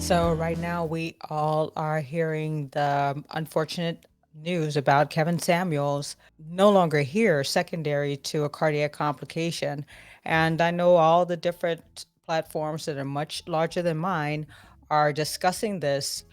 So right now we all are hearing the unfortunate news about Kevin Samuels no longer here, secondary to a cardiac complication. And I know all the different platforms that are much larger than mine are discussing this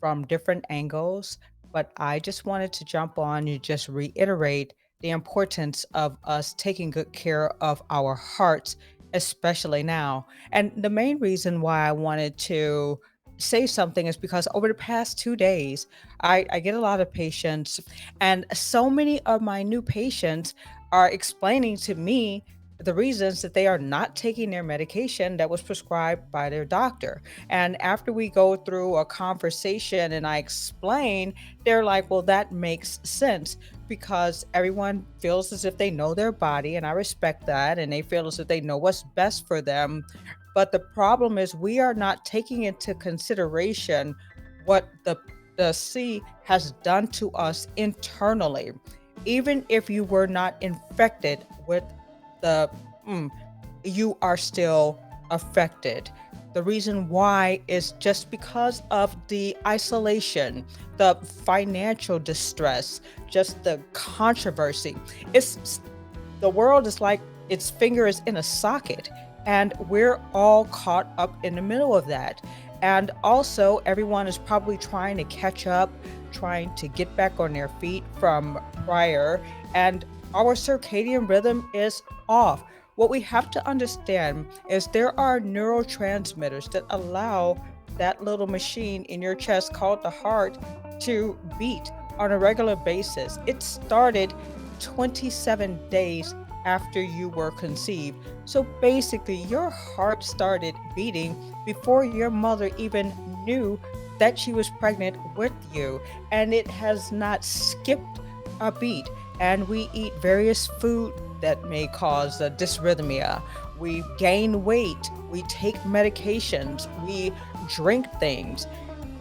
from different angles, but I just wanted to jump on and just reiterate the importance of us taking good care of our hearts, especially now. And the main reason why I wanted to say something is because over the past 2 days, I get a lot of patients, and so many of my new patients are explaining to me the reasons that they are not taking their medication that was prescribed by their doctor. And after we go through a conversation and I explain, they're like, well, that makes sense because everyone feels as if they know their body, and I respect that. And they feel as if they know what's best for them, but the problem is we are not taking into consideration what the C has done to us internally. Even if you were not infected with the mm, you are still affected. The reason why is just because of the isolation, the financial distress, just the controversy. It's the world is like its finger is in a socket, and we're all caught up in the middle of that. And also, everyone is probably trying to catch up, trying to get back on their feet from prior, and our circadian rhythm is off. What we have to understand is there are neurotransmitters that allow that little machine in your chest called the heart to beat on a regular basis. It started 27 days after you were conceived. So basically, your heart started beating before your mother even knew that she was pregnant with you. And it has not skipped a beat. And we eat various food that may cause dysrhythmia. We gain weight. We take medications. We drink things.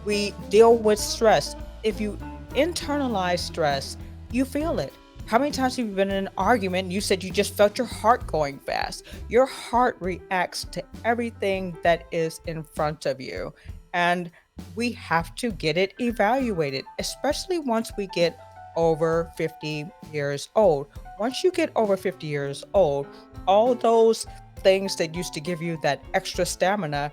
We deal with stress. If you internalize stress, you feel it. How many times have you been in an argument and you said you just felt your heart going fast? Your heart reacts to everything that is in front of you. And we have to get it evaluated, especially once we get over 50 years old. Once you get over 50 years old, all those things that used to give you that extra stamina,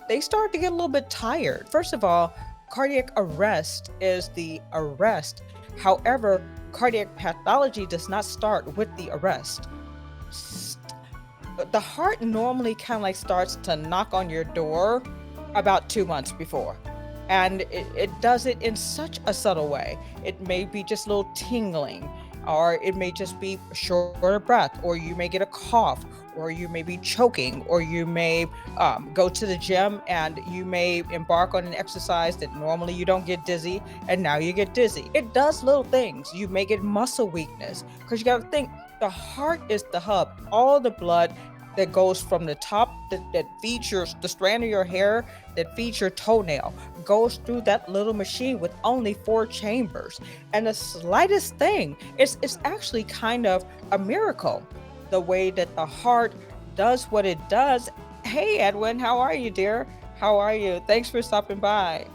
they start to get a little bit tired. First of all, cardiac arrest is the arrest. However, cardiac pathology does not start with the arrest. The heart normally kind of like starts to knock on your door about 2 months before. And it does it in such a subtle way. It may be just a little tingling, or it may just be shorter breath, or you may get a cough, or you may be choking, or you may go to the gym and you may embark on an exercise that normally you don't get dizzy, and now you get dizzy. It does little things. You may get muscle weakness because you got to think the heart is the hub. All the blood that goes from the top that feeds the strand of your hair that feeds your toenail goes through that little machine with only four chambers. And the slightest thing, it's actually kind of a miracle the way that the heart does what it does. Hey, Edwin, how are you, dear? How are you? Thanks for stopping by.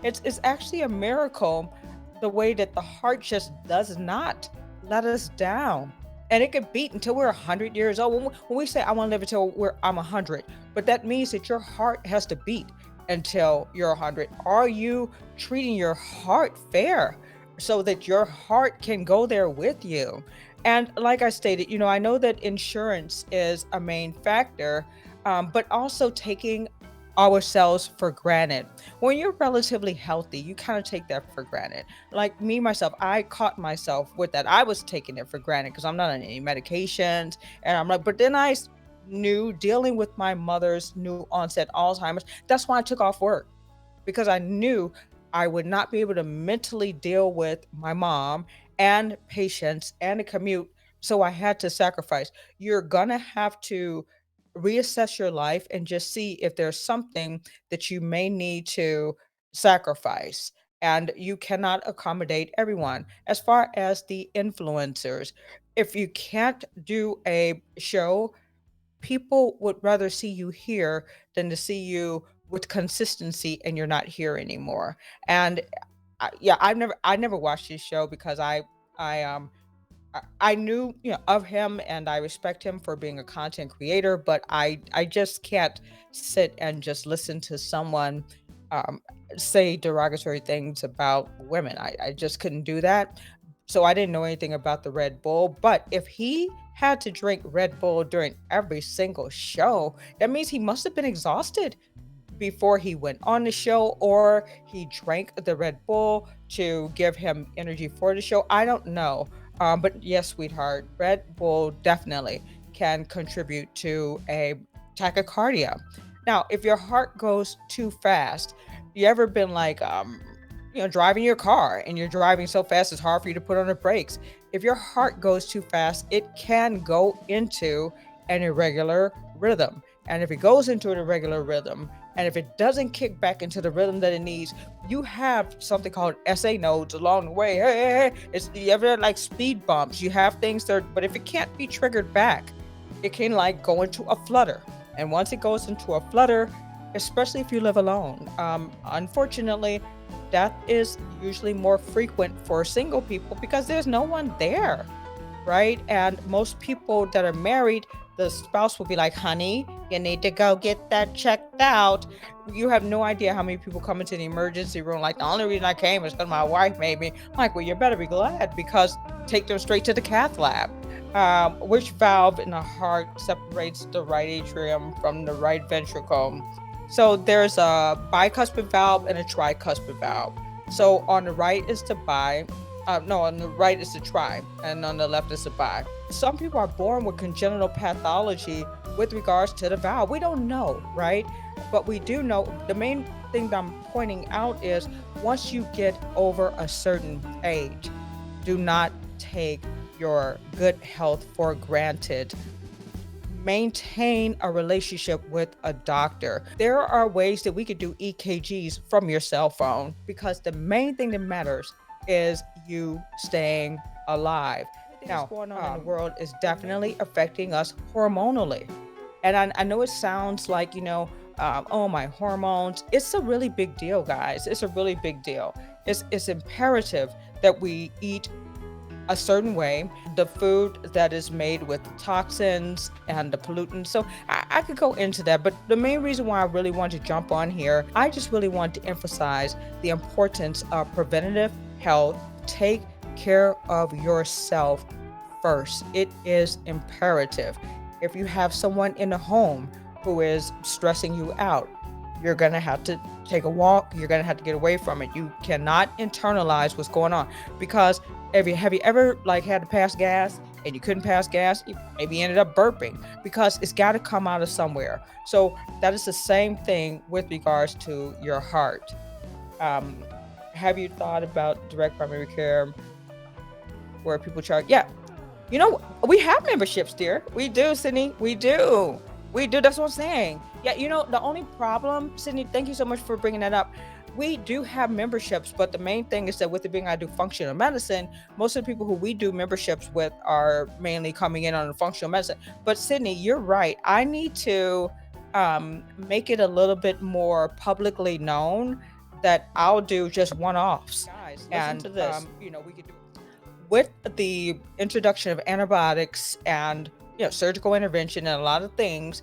It's actually a miracle the way that the heart just does not let us down. And it could beat until we're 100 years old. When we say I want to live until I'm 100, but that means that your heart has to beat until you're 100. Are you treating your heart fair so that your heart can go there with you? And like I stated, I know that insurance is a main factor, but also taking ourselves for granted. When you're relatively healthy, you kind of take that for granted. Like me, myself, I caught myself with that. I was taking it for granted because I'm not on any medications. And I'm like, but then knew dealing with my mother's new onset Alzheimer's. That's why I took off work because I knew I would not be able to mentally deal with my mom and patients and a commute. So I had to sacrifice. You're going to have to reassess your life and just see if there's something that you may need to sacrifice. And you cannot accommodate everyone. As far as the influencers, if you can't do a show, people would rather see you here than to see you with consistency and you're not here anymore. And yeah, I never watched his show because I I knew, of him and I respect him for being a content creator, but I just can't sit and just listen to someone um, say derogatory things about women. I just couldn't do that. So I didn't know anything about the Red Bull. But if he had to drink Red Bull during every single show, that means he must have been exhausted before he went on the show, or he drank the Red Bull to give him energy for the show. I don't know. But yes, sweetheart, Red Bull definitely can contribute to a tachycardia. Now, if your heart goes too fast, you ever been like, driving your car and you're driving so fast it's hard for you to put on the brakes? If your heart goes too fast, it can go into an irregular rhythm. And if it goes into an irregular rhythm, and if it doesn't kick back into the rhythm that it needs, you have something called SA nodes along the way. Hey, it's you ever like speed bumps. You have things that, but if it can't be triggered back, it can like go into a flutter. And once it goes into a flutter, especially if you live alone, unfortunately, death is usually more frequent for single people because there's no one there, right? And most people that are married, the spouse will be like, honey, you need to go get that checked out. You have no idea how many people come into the emergency room. Like, the only reason I came is because my wife made me. I'm like, well, you better be glad because take them straight to the cath lab. Which valve in the heart separates the right atrium from the right ventricle? So there's a bicuspid valve and a tricuspid valve. So on the right is the bi, no, on the right is the tri, and on the left is the bi. Some people are born with congenital pathology with regards to the valve. We don't know, right? But we do know the main thing that I'm pointing out is once you get over a certain age, do not take your good health for granted. Maintain a relationship with a doctor. There are ways that we could do EKGs from your cell phone because the main thing that matters is you staying alive. Everything that's going on in the world is definitely affecting us hormonally. And I know it sounds like, oh, my hormones. It's a really big deal, guys. It's a really big deal. It's imperative that we eat a certain way, the food that is made with toxins and the pollutants. So I could go into that, but the main reason why I really want to jump on here, I just really want to emphasize the importance of preventative health. Take care of yourself first. It is imperative. If you have someone in the home who is stressing you out, you're going to have to take a walk. You're going to have to get away from it. You cannot internalize what's going on because have you ever like had to pass gas and you couldn't pass gas? You maybe ended up burping because it's got to come out of somewhere. So that is the same thing with regards to your heart. Um, have you thought about direct primary care where people charge? Yeah, we have memberships, dear. We do, Sydney. We do. We do. That's what I'm saying. Yeah, the only problem, Sydney, thank you so much for bringing that up. We do have memberships, but the main thing is that with it being I do functional medicine, most of the people who we do memberships with are mainly coming in on the functional medicine. But Sydney, you're right. I need to make it a little bit more publicly known that I'll do just one-offs. Guys, listen to this. We could do with the introduction of antibiotics and surgical intervention and a lot of things,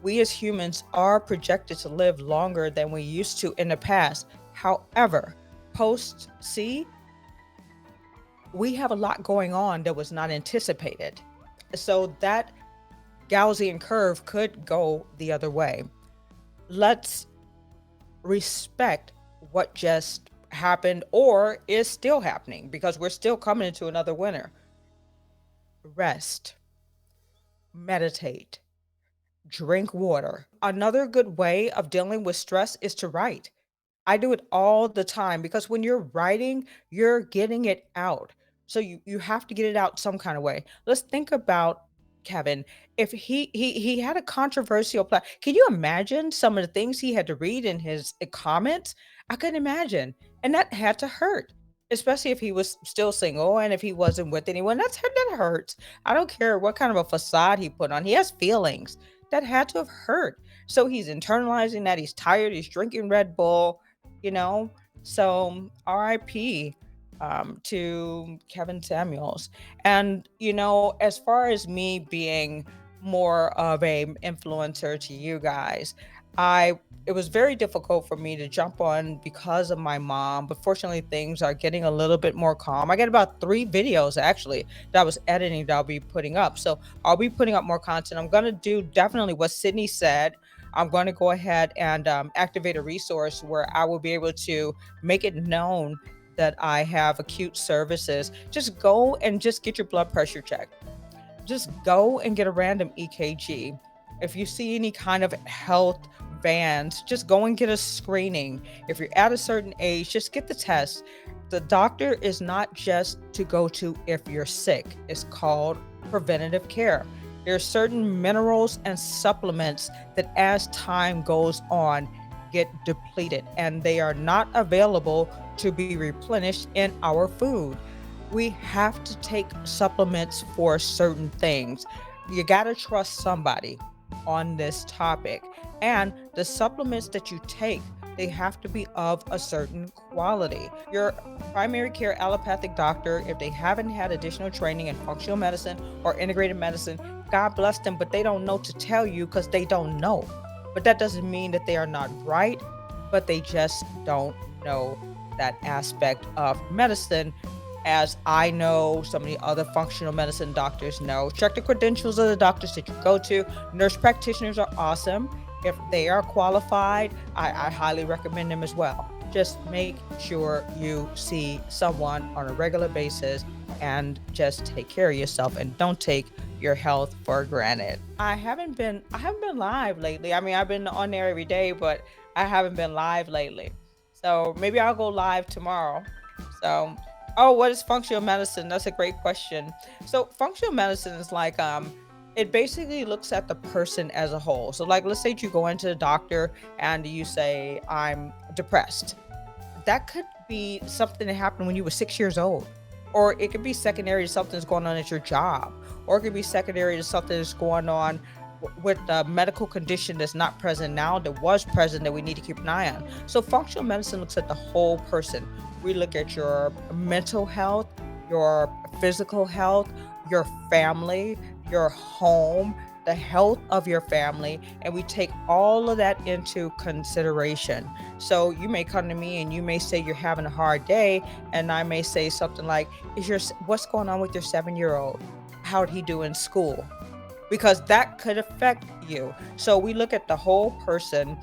we as humans are projected to live longer than we used to in the past. However, post C, we have a lot going on that was not anticipated. So that Gaussian curve could go the other way. Let's respect what just happened or is still happening because we're still coming into another winter. Rest, meditate, drink water. Another good way of dealing with stress is to write. I do it all the time because when you're writing, you're getting it out. So you have to get it out some kind of way. Let's think about Kevin. If he had a controversial plot, can you imagine some of the things he had to read in his comments? I couldn't imagine, and that had to hurt, especially if he was still single and if he wasn't with anyone. That hurts. I don't care what kind of a facade he put on. He has feelings. that had to have hurt. So he's internalizing that. He's tired. He's drinking Red Bull, you know? So RIP to Kevin Samuels. And, as far as me being more of a influencer to you guys, I it was very difficult for me to jump on because of my mom, but fortunately things are getting a little bit more calm. I got about 3 videos actually that I was editing that I'll be putting up. So I'll be putting up more content. I'm going to do definitely what Sydney said. I'm going to go ahead and activate a resource where I will be able to make it known that I have acute services. Just go and just get your blood pressure checked. Just go and get a random EKG. If you see any kind of health vans, just go and get a screening. If you're at a certain age, just get the test. The doctor is not just to go to if you're sick, it's called preventative care. There are certain minerals and supplements that, as time goes on, get depleted and they are not available to be replenished in our food. We have to take supplements for certain things. You got to trust somebody on this topic. And the supplements that you take, they have to be of a certain quality. Your primary care allopathic doctor, if they haven't had additional training in functional medicine or integrated medicine, God bless them, but they don't know to tell you because they don't know. But that doesn't mean that they are not right, but they just don't know that aspect of medicine, as I know some of the other functional medicine doctors know. Check the credentials of the doctors that you go to. Nurse practitioners are awesome. If they are qualified, I highly recommend them as well. Just make sure you see someone on a regular basis and just take care of yourself and don't take your health for granted. I haven't been live lately. I mean, I've been on there every day, but I haven't been live lately. So maybe I'll go live tomorrow. So, oh, what is functional medicine? That's a great question. So, functional medicine is like it basically looks at the person as a whole. So, like, let's say you go into the doctor and you say, I'm depressed. That could be something that happened when you were 6 years old. Or it could be secondary to something that's going on at your job. Or it could be secondary to something that's going on with a medical condition that's not present now, that was present, that we need to keep an eye on. So functional medicine looks at the whole person. We look at your mental health, your physical health, your family, your home, the health of your family, and we take all of that into consideration. So you may come to me and you may say you're having a hard day, and I may say something like, what's going on with your 7-year-old? How'd he do in school? Because that could affect you. So we look at the whole person.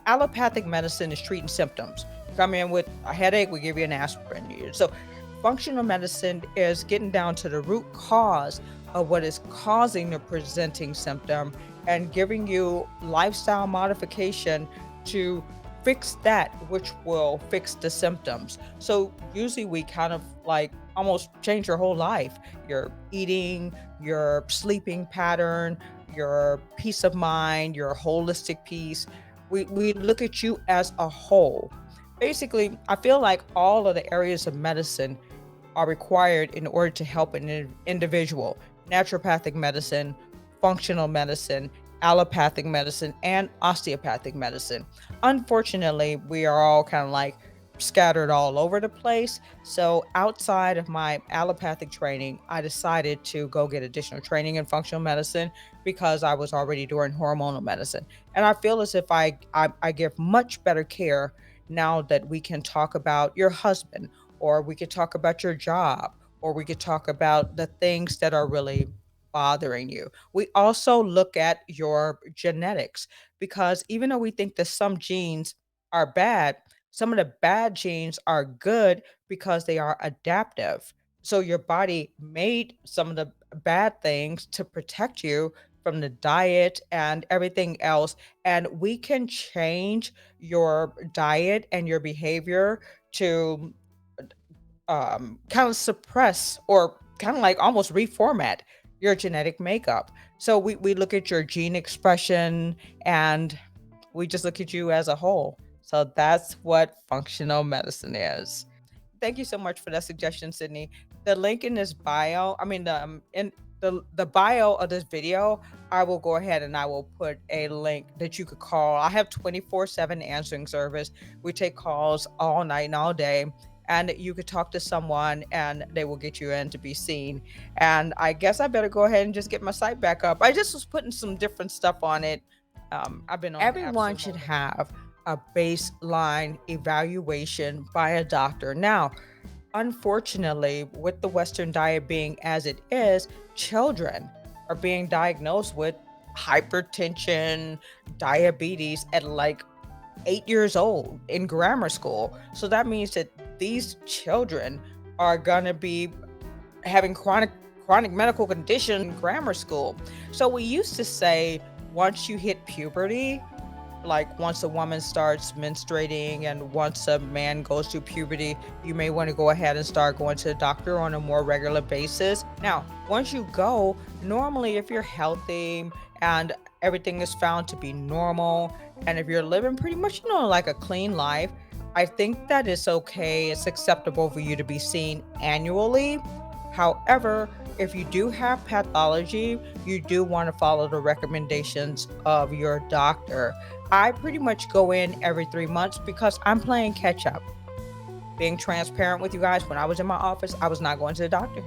Allopathic medicine is treating symptoms. You come in with a headache, we give you an aspirin. So functional medicine is getting down to the root cause of what is causing the presenting symptom and giving you lifestyle modification to fix that, which will fix the symptoms. So usually we kind of like almost change your whole life, your eating, your sleeping pattern, your peace of mind, your holistic peace. We look at you as a whole. Basically, I feel like all of the areas of medicine are required in order to help an individual. Naturopathic medicine, functional medicine, allopathic medicine, and osteopathic medicine. Unfortunately, we are all kind of like scattered all over the place. So, outside of my allopathic training, I decided to go get additional training in functional medicine because I was already doing hormonal medicine. And I feel as if I give much better care now that we can talk about your husband, or we could talk about your job, or we could talk about the things that are really bothering you. We also look at your genetics, because even though we think that some genes are bad, some of the bad genes are good because they are adaptive. So your body made some of the bad things to protect you from the diet and everything else. And we can change your diet and your behavior to kind of suppress or kind of like almost reformat your genetic makeup. So we look at your gene expression and we just look at you as a whole. So that's what functional medicine is. Thank you so much for that suggestion, Sydney. The link in this bio, I mean, the bio of this video, I will go ahead and I will put a link that you could call. I have 24/7 answering service. We take calls all night and all day. And you could talk to someone and they will get you in to be seen. And I guess I better go ahead and just get my site back up. I just was putting some different stuff on it. I've been on the app so everyone should long. Have a baseline evaluation by a doctor. Now, unfortunately, with the Western diet being as it is, children are being diagnosed with hypertension, diabetes at like 8 years old in grammar school. So that means that these children are going to be having chronic medical condition in grammar school. So we used to say once you hit puberty, like once a woman starts menstruating and once a man goes through puberty, you may want to go ahead and start going to the doctor on a more regular basis. Now, once you go, normally if you're healthy and everything is found to be normal, and if you're living pretty much, like a clean life, I think that it's okay. It's acceptable for you to be seen annually. However, if you do have pathology, you do want to follow the recommendations of your doctor. I pretty much go in every 3 months because I'm playing catch up. Being transparent with you guys, when I was in my office, I was not going to the doctor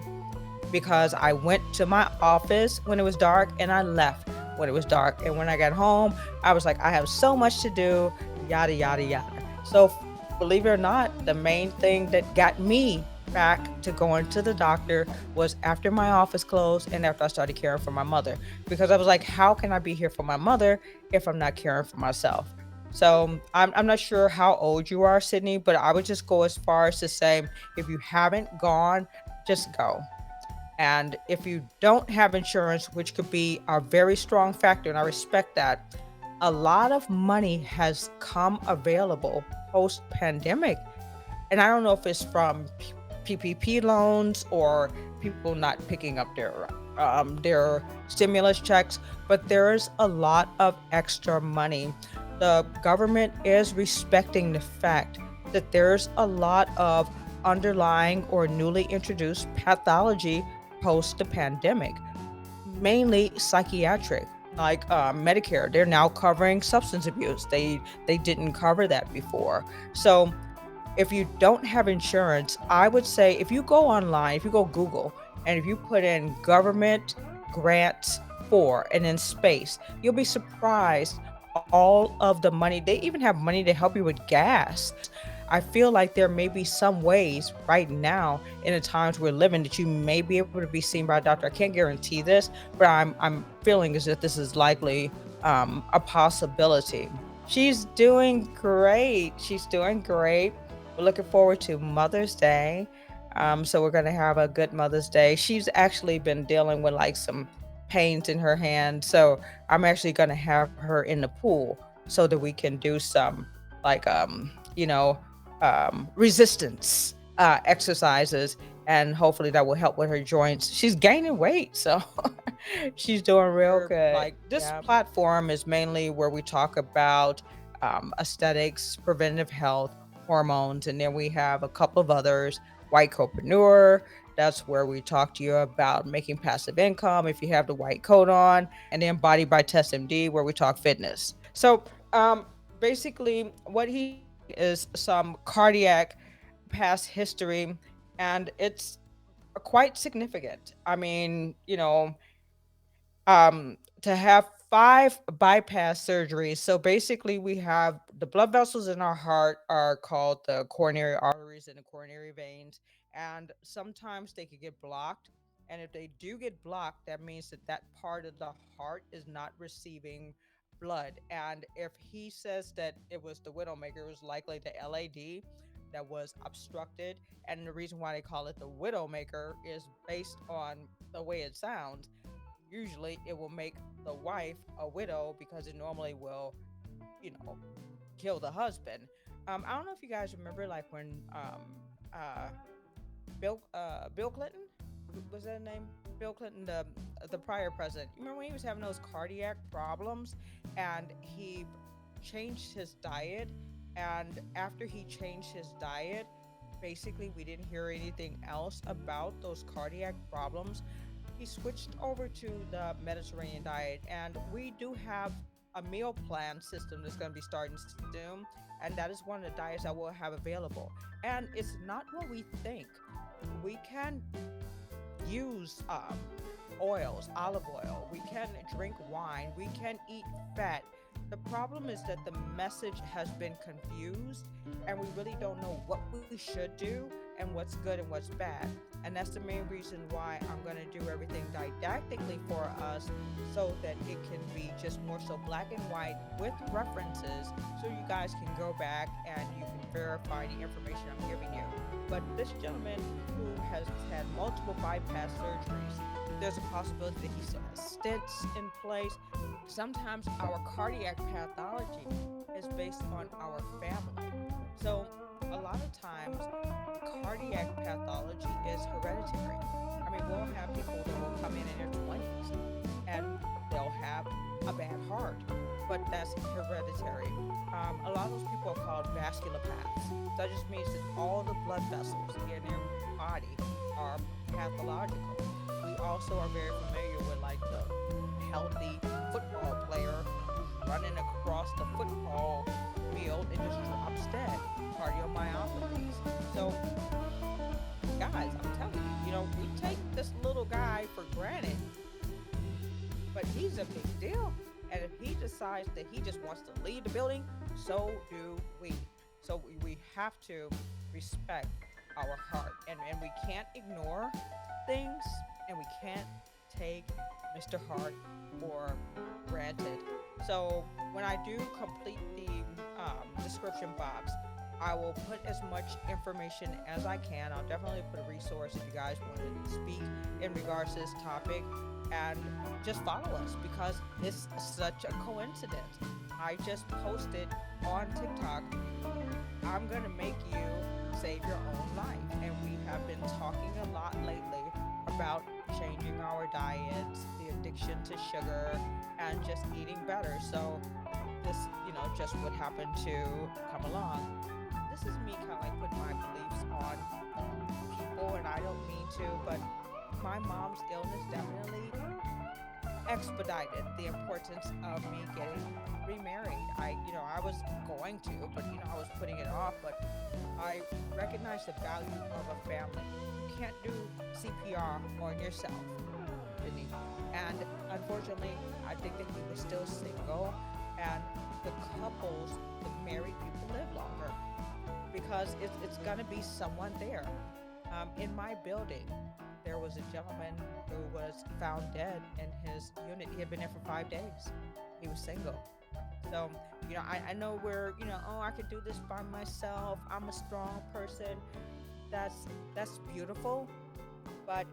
because I went to my office when it was dark and I left when it was dark. And when I got home, I was like, I have so much to do, yada, yada, yada. So, believe it or not, the main thing that got me back to going to the doctor was after my office closed and after I started caring for my mother. Because I was like, how can I be here for my mother if I'm not caring for myself? So I'm not sure how old you are, Sydney, but I would just go as far as to say, if you haven't gone, just go. And if you don't have insurance, which could be a very strong factor, and I respect that, a lot of money has come available post pandemic. And I don't know if it's from PPP loans or people not picking up their stimulus checks, but there is a lot of extra money. The government is respecting the fact that there's a lot of underlying or newly introduced pathology post the pandemic, mainly psychiatric. Like Medicare, they're now covering substance abuse. They didn't cover that before. So if you don't have insurance, I would say if you go online, if you go Google, and if you put in government grants for and in space, you'll be surprised all of the money. They even have money to help you with gas. I feel like there may be some ways right now in the times we're living that you may be able to be seen by a doctor. I can't guarantee this, but I'm feeling as if this is likely a possibility. She's doing great. She's doing great. We're looking forward to Mother's Day. So we're gonna have a good Mother's Day. She's actually been dealing with like some pains in her hand. So I'm actually gonna have her in the pool so that we can do some like resistance exercises, and hopefully that will help with her joints. She's gaining weight, so she's doing real good. Like this platform is mainly where we talk about aesthetics, preventative health, hormones, and then we have a couple of others. White Copreneur, that's where we talk to you about making passive income if you have the white coat on, and then Body by Tess MD, where we talk fitness. So basically, what he's doing is some cardiac past history, and it's quite significant. I mean, to have 5 bypass surgeries. So basically, we have the blood vessels in our heart are called the coronary arteries and the coronary veins, and sometimes they could get blocked. And if they do get blocked, that means that that part of the heart is not receiving blood. And if he says that it was the widowmaker, it was likely the LAD that was obstructed. And the reason why they call it the widowmaker is based on the way it sounds. Usually it will make the wife a widow because it normally will, you know, kill the husband. I don't know if you guys remember like when uh Bill Clinton, was that his name? Bill Clinton, the prior president. You remember when he was having those cardiac problems and he changed his diet, and after he changed his diet, basically we didn't hear anything else about those cardiac problems. he switched over to the Mediterranean diet, and we do have a meal plan system that's going to be starting soon, and that is one of the diets that we'll have available. And it's not what we think. We can use oils, olive oil. We can drink wine. We can eat fat. The problem is that the message has been confused and we really don't know what we should do and what's good and what's bad. And that's the main reason why I'm going to do everything didactically for us so that it can be just more so black and white with references so you guys can go back and you can verify the information I'm giving you. But this gentleman who has had multiple bypass surgeries, there's a possibility that he still has stents in place. Sometimes our cardiac pathology is based on our family. So a lot of times cardiac pathology is hereditary. I mean, we'll have people that will come in their 20s and they'll have a bad heart, but that's hereditary. A lot of those people are called vasculopaths. So that just means that all the blood vessels in their body are pathological. We also are very familiar with like the healthy football player who's running across the football field and just drops dead, cardiomyopathies. So, guys, I'm telling you, we take this little guy for granted, but he's a big deal. And if he decides that he just wants to leave the building, so do we. So we have to respect our heart, and we can't ignore things, and we can't take Mr. Hart for granted. So when I do complete the description box, I will put as much information as I can. I'll definitely put a resource if you guys want to speak in regards to this topic, and just follow us because it's such a coincidence. I just posted on TikTok, I'm going to make you save your own life. And we have been talking a lot lately about changing our diets, the addiction to sugar, and just eating better. So this, just would happen to come along. This is me kind of like putting my beliefs on people, and I don't mean to, but my mom's illness definitely expedited the importance of me getting remarried. I was going to, but I was putting it off. But I recognize the value of a family. You can't do CPR on yourself, Sydney. And unfortunately, I think that he was still single, and the couples, the married people, live longer because it's gonna be someone there. In my building, there was a gentleman who was found dead in his unit. He had been there for 5 days. He was single. So, I know we're, oh, I could do this by myself. I'm a strong person. That's beautiful, but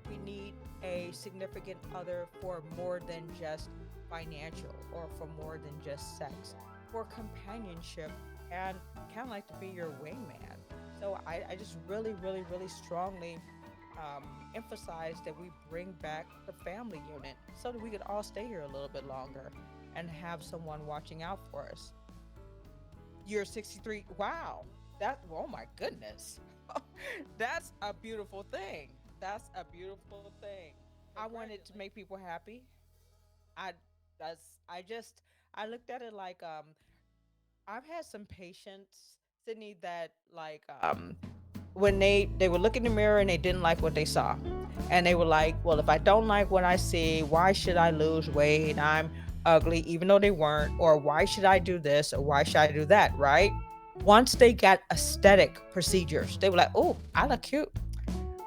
we need a significant other for more than just financial or for more than just sex, for companionship and kind of like to be your wingman. So I just really, really, really strongly emphasize that we bring back the family unit so that we could all stay here a little bit longer and have someone watching out for us. You're 63. Wow. Oh my goodness. That's a beautiful thing. That's a beautiful thing. I wanted to make people happy. I I just I looked at it like I've had some patients, Sydney, that like when they would look in the mirror and they didn't like what they saw, and they were like, well, if I don't like what I see, why should I lose weight? I'm ugly even though they weren't, or why should I do this, or why should I do that, right? Once they got aesthetic procedures, they were like, oh, I look cute,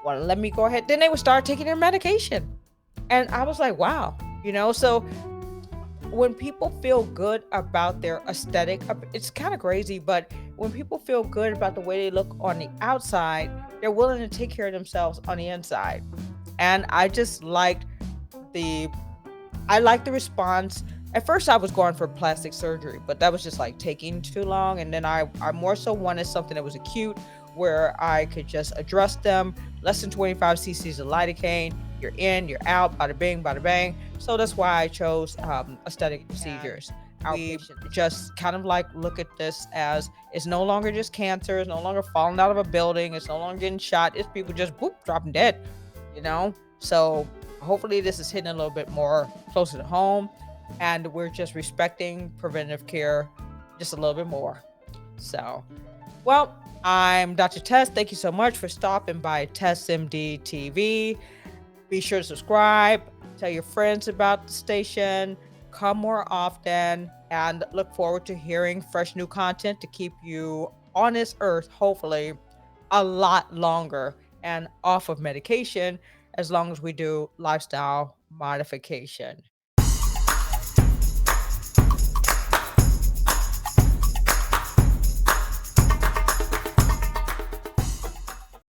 well, let me go ahead. Then they would start taking their medication, and I was like, wow. So when people feel good about their aesthetic, it's kind of crazy, but when people feel good about the way they look on the outside, they're willing to take care of themselves on the inside. And the I liked the response. At first I was going for plastic surgery, but that was just like taking too long. And then I more so wanted something that was acute where I could just address them. Less than 25 cc's of lidocaine. You're in, you're out, bada bing, bada bang. So that's why I chose aesthetic procedures. We just kind of like look at this as it's no longer just cancer. It's no longer falling out of a building. It's no longer getting shot. It's people just dropping dead, So Hopefully, this is hitting a little bit more closer to home, and we're just respecting preventative care just a little bit more. So, well, I'm Dr. Tess. Thank you so much for stopping by Tess MD TV. Be sure to subscribe, tell your friends about the station, come more often, and look forward to hearing fresh new content to keep you on this earth, hopefully, a lot longer and off of medication as long as we do lifestyle modification.